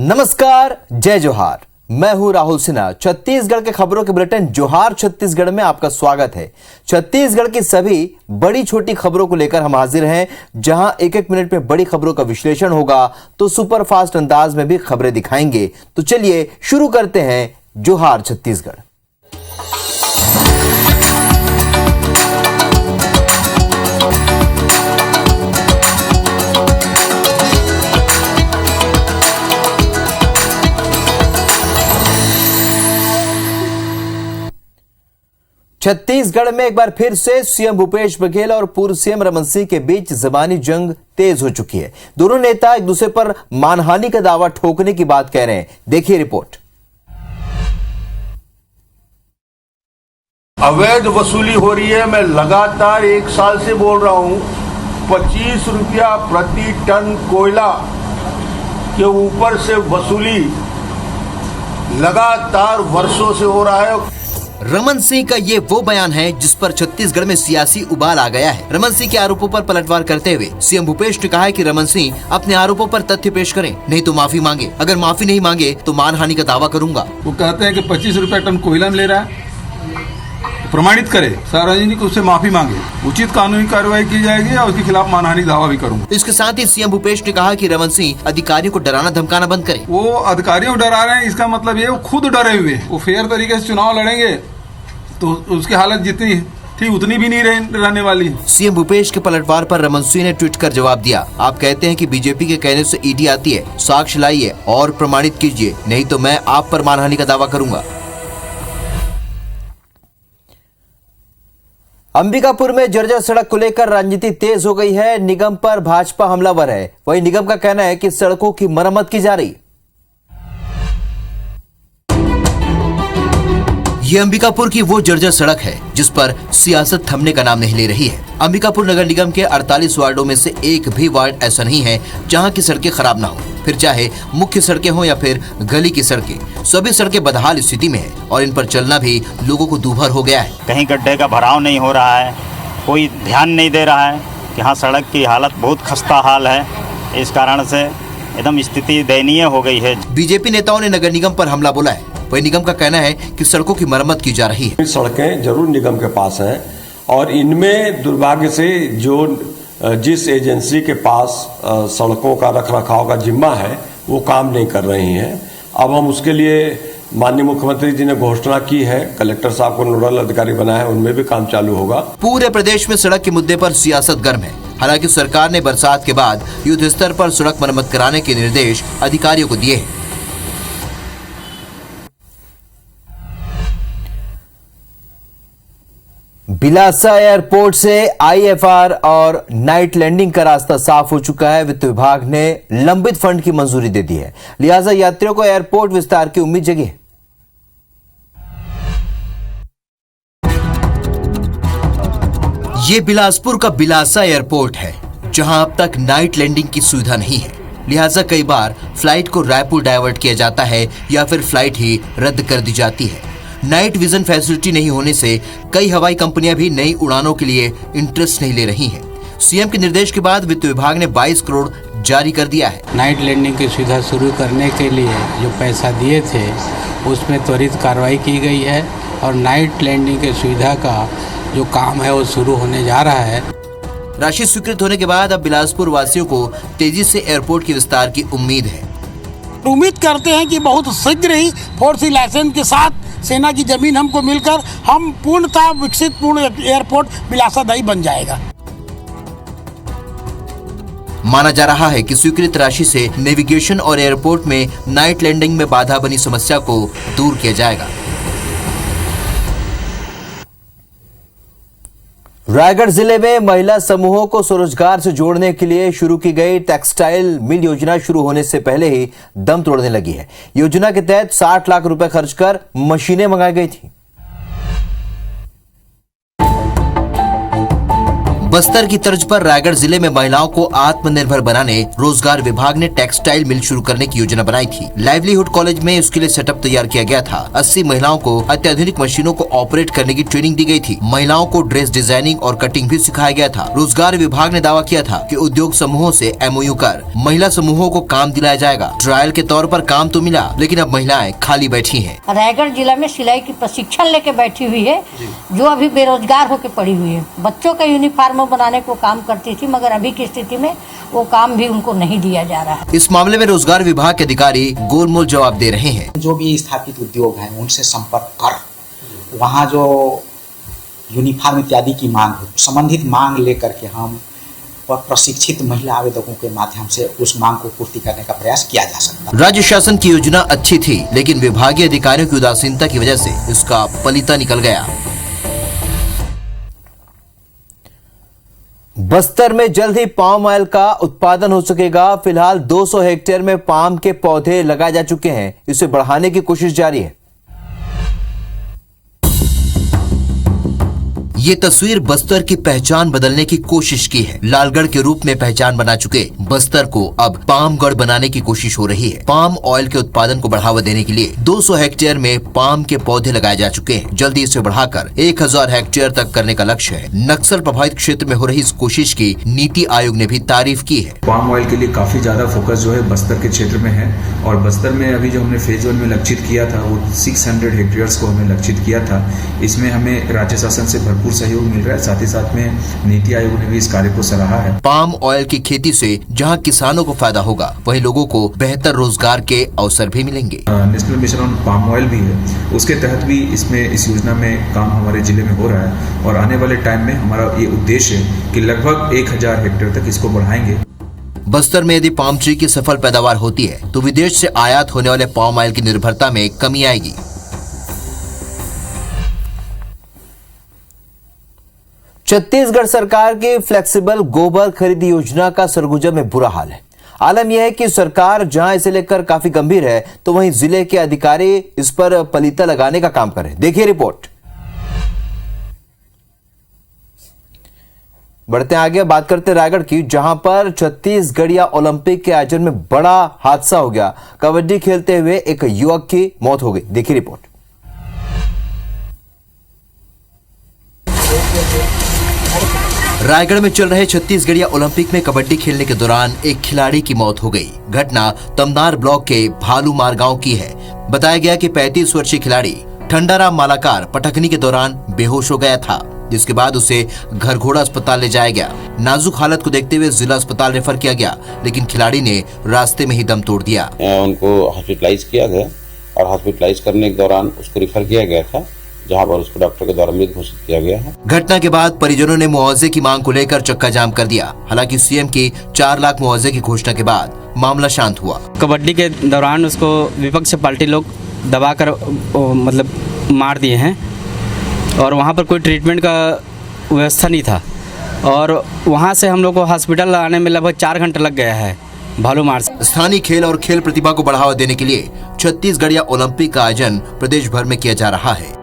नमस्कार, जय जोहार। मैं हूं राहुल सिन्हा। छत्तीसगढ़ के खबरों के बुलेटिन जोहार छत्तीसगढ़ में आपका स्वागत है। छत्तीसगढ़ की सभी बड़ी छोटी खबरों को लेकर हम हाजिर हैं, जहां एक एक मिनट में बड़ी खबरों का विश्लेषण होगा तो सुपर फास्ट अंदाज में भी खबरें दिखाएंगे। तो चलिए शुरू करते हैं जोहार छत्तीसगढ़। छत्तीसगढ़ में एक बार फिर से सीएम भूपेश बघेल और पूर्व सीएम रमन सिंह के बीच जबानी जंग तेज हो चुकी है। दोनों नेता एक दूसरे पर मानहानि का दावा ठोकने की बात कह रहे हैं। देखिए रिपोर्ट। अवैध वसूली हो रही है। मैं लगातार एक साल से बोल रहा हूं, 25 रुपया प्रति टन कोयला के ऊपर से वसूली लगातार वर्षों से हो रहा है। रमन सिंह का ये वो बयान है जिस पर छत्तीसगढ़ में सियासी उबाल आ गया है। रमन सिंह के आरोपों पर पलटवार करते हुए सीएम भूपेश ने कहा है कि रमन सिंह अपने आरोपों पर तथ्य पेश करें, नहीं तो माफी मांगे। अगर माफी नहीं मांगे तो मानहानि का दावा करूंगा। वो कहते हैं कि 25 रुपया टन कोयला ले रहा है, प्रमाणित करे, सार्वजनिक उससे माफी मांगे, उचित कानूनी कार्रवाई की जाएगी और उसके खिलाफ मानहानि दावा भी करूंगा। इसके साथ ही सीएम भूपेश ने कहा कि रमन सिंह अधिकारियों को डराना धमकाना बंद करें। वो अधिकारियों को डरा रहे हैं, इसका मतलब ये वो खुद डरे हुए हैं। वो फेयर तरीके से चुनाव लड़ेंगे तो उसकी हालत जितनी थी उतनी भी नहीं रहने वाली। सीएम भूपेश के पलटवार पर रमन सिंह ने ट्वीट कर जवाब दिया। आप कहते हैं कि बीजेपी के कहने से ईडी आती है, साक्ष्य लाइए और प्रमाणित कीजिए, नहीं तो मैं आप पर मानहानि का दावा करूंगा। अंबिकापुर में जर्जर सड़क को लेकर राजनीति तेज हो गई है। निगम पर भाजपा हमलावर है। वहीं निगम का कहना है कि सड़कों की मरम्मत की जा रही। ये अंबिकापुर की वो जर्जर सड़क है जिस पर सियासत थमने का नाम नहीं ले रही है। अंबिकापुर नगर निगम के 48 वार्डों में से एक भी वार्ड ऐसा नहीं है जहां की सड़कें खराब ना हो, फिर चाहे मुख्य सड़कें हो या फिर गली की सड़कें। सभी सड़कें बदहाल स्थिति में है और इन पर चलना भी लोगों को दूभर हो गया है। कहीं गड्ढे का भराव नहीं हो रहा है, कोई ध्यान नहीं दे रहा है कि हाँ सड़क की हालत बहुत खस्ता हाल है। इस कारण से एकदम स्थिति दयनीय हो गई है। बीजेपी नेताओं ने नगर निगम पर हमला बोला है। वही निगम का कहना है कि सड़कों की मरम्मत की जा रही है। सड़कें जरूर निगम के पास हैं और इनमें दुर्भाग्य से जिस एजेंसी के पास सड़कों का रखरखाव का जिम्मा है वो काम नहीं कर रही हैं। अब हम उसके लिए माननीय मुख्यमंत्री जी ने घोषणा की है, कलेक्टर साहब को नोडल अधिकारी बनाया है, उनमें भी काम चालू होगा। पूरे प्रदेश में सड़क के मुद्दे पर सियासत गर्म है। हालांकि सरकार ने बरसात के बाद युद्ध स्तर पर सड़क मरम्मत कराने के निर्देश अधिकारियों को दिए हैं। बिलासा एयरपोर्ट से आईएफआर और नाइट लैंडिंग का रास्ता साफ हो चुका है। वित्त विभाग ने लंबित फंड की मंजूरी दे दी है, लिहाजा यात्रियों को एयरपोर्ट विस्तार की उम्मीद जगी है। ये बिलासपुर का बिलासा एयरपोर्ट है, जहां अब तक नाइट लैंडिंग की सुविधा नहीं है। लिहाजा कई बार फ्लाइट को रायपुर डायवर्ट किया जाता है या फिर फ्लाइट ही रद्द कर दी जाती है। नाइट विजन फैसिलिटी नहीं होने से कई हवाई कंपनियां भी नई उड़ानों के लिए इंटरेस्ट नहीं ले रही हैं। सीएम के निर्देश के बाद वित्त विभाग ने 22 करोड़ जारी कर दिया है। नाइट लैंडिंग की सुविधा शुरू करने के लिए जो पैसा दिए थे उसमें त्वरित कार्रवाई की गई है और नाइट लैंडिंग की सुविधा का जो काम है वो शुरू होने जा रहा है। राशि स्वीकृत होने के बाद अब बिलासपुर वासियों को तेजी से एयरपोर्ट के विस्तार की उम्मीद है। उम्मीद करते हैं कि बहुत शीघ्र ही 4C लाइसेंस के साथ सेना की जमीन हमको मिलकर हम पूर्णतः विकसित पूर्ण एयरपोर्ट बिलासादाई बन जाएगा। माना जा रहा है कि स्वीकृत राशि से नेविगेशन और एयरपोर्ट में नाइट लैंडिंग में बाधा बनी समस्या को दूर किया जाएगा। रायगढ़ जिले में महिला समूहों को स्वरोजगार से जोड़ने के लिए शुरू की गई टेक्सटाइल मिल योजना शुरू होने से पहले ही दम तोड़ने लगी है। योजना के तहत 60 लाख रुपए खर्च कर मशीनें मंगाई गई थी। बस्तर की तर्ज पर रायगढ़ जिले में महिलाओं को आत्मनिर्भर बनाने रोजगार विभाग ने टेक्सटाइल मिल शुरू करने की योजना बनाई थी। लाइवलीहुड कॉलेज में इसके लिए सेटअप तैयार किया गया था। 80 महिलाओं को अत्याधुनिक मशीनों को ऑपरेट करने की ट्रेनिंग दी गई थी। महिलाओं को ड्रेस डिजाइनिंग और कटिंग भी सिखाया गया था। रोजगार विभाग ने दावा किया था कि उद्योग समूहों से MOU कर महिला समूहों को काम दिलाया जाएगा। ट्रायल के तौर पर काम तो मिला, लेकिन अब महिलाएं खाली बैठी हैं। रायगढ़ जिला में सिलाई की प्रशिक्षण लेके बैठी हुई है, जो अभी बेरोजगार होकर पड़ी हुई है। बच्चों का यूनिफॉर्म बनाने को काम करती थी, मगर अभी की स्थिति में वो काम भी उनको नहीं दिया जा रहा है। इस मामले में रोजगार विभाग के अधिकारी गोलमोल जवाब दे रहे हैं। जो भी स्थापित उद्योग हैं उनसे संपर्क कर वहाँ जो यूनिफॉर्म इत्यादि की मांग हो, संबंधित मांग लेकर के हम प्रशिक्षित महिला आवेदकों के माध्यम से उस मांग को पूर्ति करने का प्रयास किया जा सकता है। राज्य शासन की योजना अच्छी थी, लेकिन विभागीय अधिकारियों की उदासीनता की वजह से इसका पलीता निकल गया। बस्तर में जल्द ही पाम ऑयल का उत्पादन हो सकेगा। फिलहाल 200 हेक्टेयर में पाम के पौधे लगाए जा चुके हैं। इसे बढ़ाने की कोशिश जारी है। ये तस्वीर बस्तर की पहचान बदलने की कोशिश की है। लालगढ़ के रूप में पहचान बना चुके बस्तर को अब पामगढ़ बनाने की कोशिश हो रही है। पाम ऑयल के उत्पादन को बढ़ावा देने के लिए 200 हेक्टेयर में पाम के पौधे लगाए जा चुके हैं। जल्दी इसे बढ़ाकर 1000 हेक्टेयर तक करने का लक्ष्य है। नक्सल प्रभावित क्षेत्र में हो रही इस कोशिश की नीति आयोग ने भी तारीफ की है। पाम ऑयल के लिए काफी ज्यादा फोकस जो है बस्तर के क्षेत्र में है, और बस्तर में अभी जो हमने फेज 1 में लक्षित किया था वो 600 हेक्टेयर्स को हमने लक्षित किया था। इसमें हमें राज्य शासन से भरपूर सहयोग मिल रहा है। साथ ही साथ में नीति आयोग ने भी इस कार्य को सराहा है। पाम ऑयल की खेती से जहां किसानों को फायदा होगा, वहीं लोगों को बेहतर रोजगार के अवसर भी मिलेंगे। National mission on palm oil भी है, उसके तहत भी इस योजना में काम हमारे जिले में हो रहा है, और आने वाले टाइम में हमारा ये उद्देश्य है कि लगभग 1000 हेक्टेयर तक इसको बढ़ाएंगे। बस्तर में यदि पाम ट्री की सफल पैदावार होती है तो विदेश से आयात होने वाले पाम ऑयल की निर्भरता में कमी आएगी। छत्तीसगढ़ सरकार की फ्लेक्सिबल गोबर खरीदी योजना का सरगुजा में बुरा हाल है। आलम यह है कि सरकार जहां इसे लेकर काफी गंभीर है, तो वहीं जिले के अधिकारी इस पर पलीता लगाने का काम कर रहे हैं। देखिए रिपोर्ट। बढ़ते आगे, बात करते रायगढ़ की, जहां पर छत्तीसगढ़िया ओलंपिक के आयोजन में बड़ा हादसा हो गया। कबड्डी खेलते हुए एक युवक की मौत हो गई। देखिए रिपोर्ट। रायगढ़ में चल रहे छत्तीसगढ़िया ओलंपिक में कबड्डी खेलने के दौरान एक खिलाड़ी की मौत हो गई। घटना तमनार ब्लॉक के भालूमार गांव की है। बताया गया कि 35 वर्षीय खिलाड़ी ठंडाराम मालाकार पटकनी के दौरान बेहोश हो गया था, जिसके बाद उसे घरघोड़ा अस्पताल ले जाया गया। नाजुक हालत को देखते हुए जिला अस्पताल रेफर किया गया, लेकिन खिलाड़ी ने रास्ते में ही दम तोड़ दिया। उनको हॉस्पिटलाइज किया गया, और हॉस्पिटलाइज करने के दौरान उसको रेफर किया गया था, जहां पर उसको डॉक्टर के द्वारा मृत घोषित किया गया है। घटना के बाद परिजनों ने मुआवजे की मांग को लेकर चक्का जाम कर दिया। हालांकि सीएम की 4 लाख मुआवजे की घोषणा के बाद मामला शांत हुआ। कबड्डी के दौरान उसको विपक्ष पार्टी लोग दबाकर मतलब मार दिए हैं, और वहां पर कोई ट्रीटमेंट का व्यवस्था नहीं था, और वहां से हम लोग को हॉस्पिटल आने में लगभग 4 घंटे लग गया है भालूमार से। स्थानीय खेल और खेल प्रतिभा को बढ़ावा देने के लिए छत्तीसगढ़िया ओलंपिक का आयोजन प्रदेश भर में किया जा रहा है।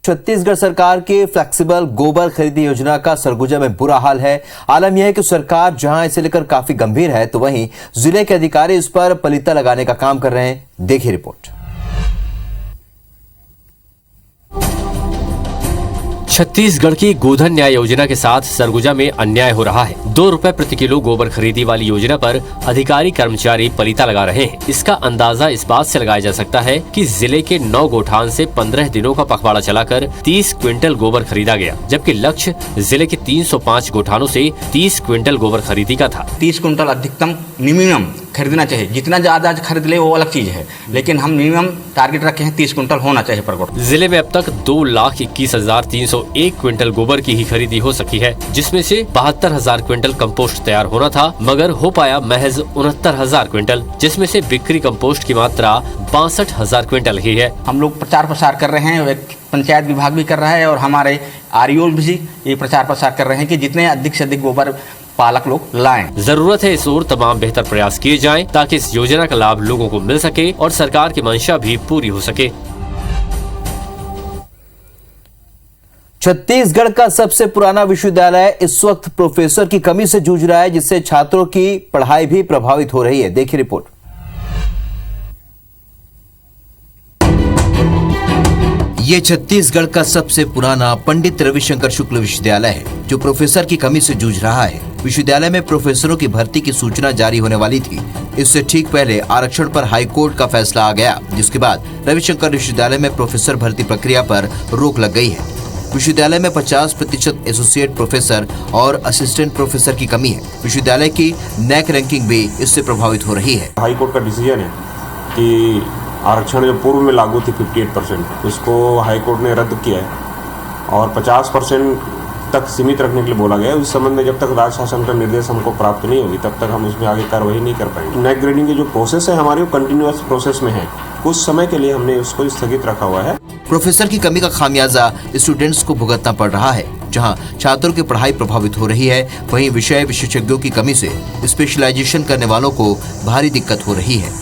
छत्तीसगढ़ सरकार की फ्लेक्सिबल गोबर खरीदी योजना का सरगुजा में बुरा हाल है। आलम यह है कि सरकार जहां इसे लेकर काफी गंभीर है, तो वहीं जिले के अधिकारी इस पर पलीता लगाने का काम कर रहे हैं। देखिए रिपोर्ट। छत्तीसगढ़ की गोधन न्याय योजना के साथ सरगुजा में अन्याय हो रहा है। 2 रुपए प्रति किलो गोबर खरीदी वाली योजना पर अधिकारी कर्मचारी पलीता लगा रहे हैं। इसका अंदाजा इस बात से लगाया जा सकता है कि जिले के 9 गोठान से 15 दिनों का पखवाड़ा चलाकर 30 क्विंटल गोबर खरीदा गया, जबकि लक्ष्य जिले के 305 गोठानों से 30 क्विंटल गोबर खरीदी का था। 30 क्विंटल अधिकतम मिनिमम खरीदना चाहिए। जितना ज्यादा खरीद ले वो अलग चीज है, लेकिन हम मिनिमम टारगेट रखे हैं 30 क्विंटल होना चाहिए पर गोठ। जिले में अब तक 2,21,301 क्विंटल गोबर की ही खरीदी हो सकी है, जिसमें से 72,000 क्विंटल कंपोस्ट तैयार होना था, मगर हो पाया महज 69,000 क्विंटल, जिसमें से बिक्री कंपोस्ट की मात्रा 62,000 क्विंटल ही है। हम लोग प्रचार प्रसार कर रहे हैं, पंचायत विभाग भी कर रहा है, और हमारे आरईओ भी ये प्रचार प्रसार कर रहे हैं कि जितने अधिक से अधिक गोबर पालक लोग लाएं। जरूरत है इस ओर तमाम बेहतर प्रयास किए जाएं, ताकि इस योजना का लाभ लोगों को मिल सके और सरकार की मंशा भी पूरी हो सके। छत्तीसगढ़ का सबसे पुराना विश्वविद्यालय इस वक्त प्रोफेसर की कमी से जूझ रहा है, जिससे छात्रों की पढ़ाई भी प्रभावित हो रही है। देखिए रिपोर्ट। ये छत्तीसगढ़ का सबसे पुराना पंडित रविशंकर शुक्ल विश्वविद्यालय है, जो प्रोफेसर की कमी से जूझ रहा है। विश्वविद्यालय में प्रोफेसरों की भर्ती की सूचना जारी होने वाली थी। इससे ठीक पहले आरक्षण पर हाई कोर्ट का फैसला आ गया, जिसके बाद रविशंकर विश्वविद्यालय में प्रोफेसर भर्ती प्रक्रिया पर रोक लग गई है। विश्वविद्यालय में 50% एसोसिएट प्रोफेसर और असिस्टेंट प्रोफेसर की कमी है। विश्वविद्यालय की नैक रैंकिंग भी इससे प्रभावित हो रही है। हाई कोर्ट का डिसीजन है कि आरक्षण जो पूर्व में लागू थी 58%, उसको हाई कोर्ट ने रद्द किया है और 50% तक सीमित रखने के लिए बोला गया है। उस संबंध में जब तक राज्य शासन का निर्देश हमको प्राप्त नहीं होगी, तब तक हम उसमें आगे कार्रवाई नहीं कर पाएंगे। नैक ग्रेडिंग की जो प्रोसेस है हमारी, वो कंटिन्यूअस प्रोसेस में है। कुछ समय के लिए हमने उसको स्थगित रखा हुआ है। प्रोफेसर की कमी का खामियाजा स्टूडेंट्स को भुगतना पड़ रहा है। जहां छात्रों की पढ़ाई प्रभावित हो रही है, वहीं विषय विशेषज्ञों की कमी से स्पेशलाइजेशन करने वालों को भारी दिक्कत हो रही है।